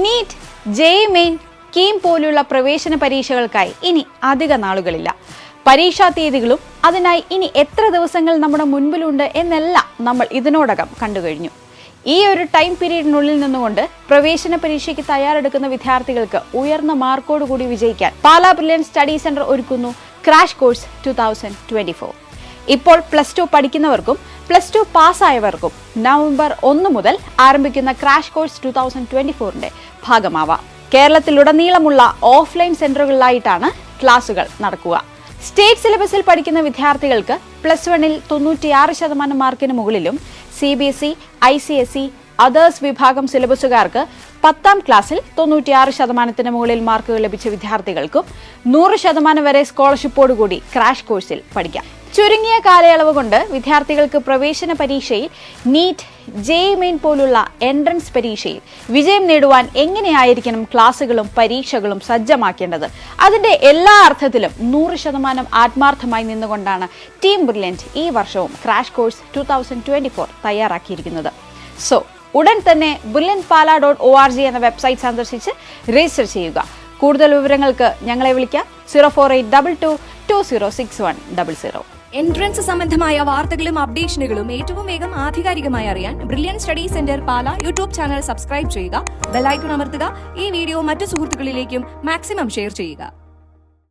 NEET, JEE main, KEAM പോലുള്ള പ്രവേശന പരീക്ഷകൾക്കായി ഇനി അധിക നാളുകളില്ല. പരീക്ഷാ തീയതികളും അതിനായി ഇനി എത്ര ദിവസങ്ങൾ നമ്മുടെ മുൻപിലുണ്ട് എന്നെല്ലാം നമ്മൾ ഇതിനോടകം കണ്ടുകഴിഞ്ഞു. ഈ ഒരു ടൈം പീരീഡിനുള്ളിൽ നിന്നുകൊണ്ട് പ്രവേശന പരീക്ഷയ്ക്ക് തയ്യാറെടുക്കുന്ന വിദ്യാർത്ഥികൾക്ക് ഉയർന്ന മാർക്കോടുകൂടി വിജയിക്കാൻ പാലാ ബ്രില്യൻറ്റ് സ്റ്റഡി സെന്റർ ഒരുക്കുന്നു ക്രാഷ് കോഴ്സ് 2024. ഇപ്പോൾ +2 പഠിക്കുന്നവർക്കും +2 പാസ്സായവർക്കും നവംബർ 1 മുതൽ ആരംഭിക്കുന്ന ക്രാഷ് കോഴ്സ് 2024ന്റെ ഭാഗമാവാം. കേരളത്തിലുടനീളമുള്ള ഓഫ്ലൈൻ സെന്ററുകളിലായിട്ടാണ് ക്ലാസുകൾ നടക്കുക. സ്റ്റേറ്റ് സിലബസിൽ പഠിക്കുന്ന വിദ്യാർത്ഥികൾക്ക് +1ൽ 96% മാർക്കിന് മുകളിലും CBSE, ICSE, അതേഴ്സ് വിഭാഗം സിലബസുകാർക്ക് 10ാം ക്ലാസ്സിൽ 96% മുകളിൽ മാർക്കുകൾ ലഭിച്ച വിദ്യാർത്ഥികൾക്കും 100% വരെ സ്കോളർഷിപ്പോടുകൂടി ക്രാഷ് കോഴ്സിൽ പഠിക്കാം. ചുരുങ്ങിയ കാലയളവ് കൊണ്ട് വിദ്യാർത്ഥികൾക്ക് പ്രവേശന പരീക്ഷയിൽ നീറ്റ്, JEE മെയിൻ പോലുള്ള എൻട്രൻസ് പരീക്ഷയിൽ വിജയം നേടുവാൻ എങ്ങനെയായിരിക്കണം ക്ലാസുകളും പരീക്ഷകളും സജ്ജമാക്കേണ്ടത്, അതിന്റെ എല്ലാ അർത്ഥത്തിലും 100% ആത്മാർത്ഥമായി നിന്നുകൊണ്ടാണ് ടീം ബ്രില്യൻറ്റ് ഈ വർഷവും ക്രാഷ് കോഴ്സ് 2024 തയ്യാറാക്കിയിരിക്കുന്നത്. സോ ഉടൻ തന്നെ brilliantpala.org എന്ന വെബ്സൈറ്റ് സന്ദർശിച്ച് രജിസ്റ്റർ ചെയ്യുക. കൂടുതൽ വിവരങ്ങൾക്ക് ഞങ്ങളെ വിളിക്കാം 04822206100. എൻട്രൻസ് സംബന്ധമായ വാർത്തകളും അപ്ഡേഷനുകളും ഏറ്റവും വേഗം ആധികാരികമായി അറിയാൻ ബ്രില്യൻറ്റ് സ്റ്റഡി സെന്റർ പാല യൂട്യൂബ് ചാനൽ സബ്സ്ക്രൈബ് ചെയ്യുക, ബെൽ ഐക്കൺ അമർത്തുക, ഈ വീഡിയോ മറ്റു സുഹൃത്തുക്കളിലേക്കും മാക്സിമം ഷെയർ ചെയ്യുക.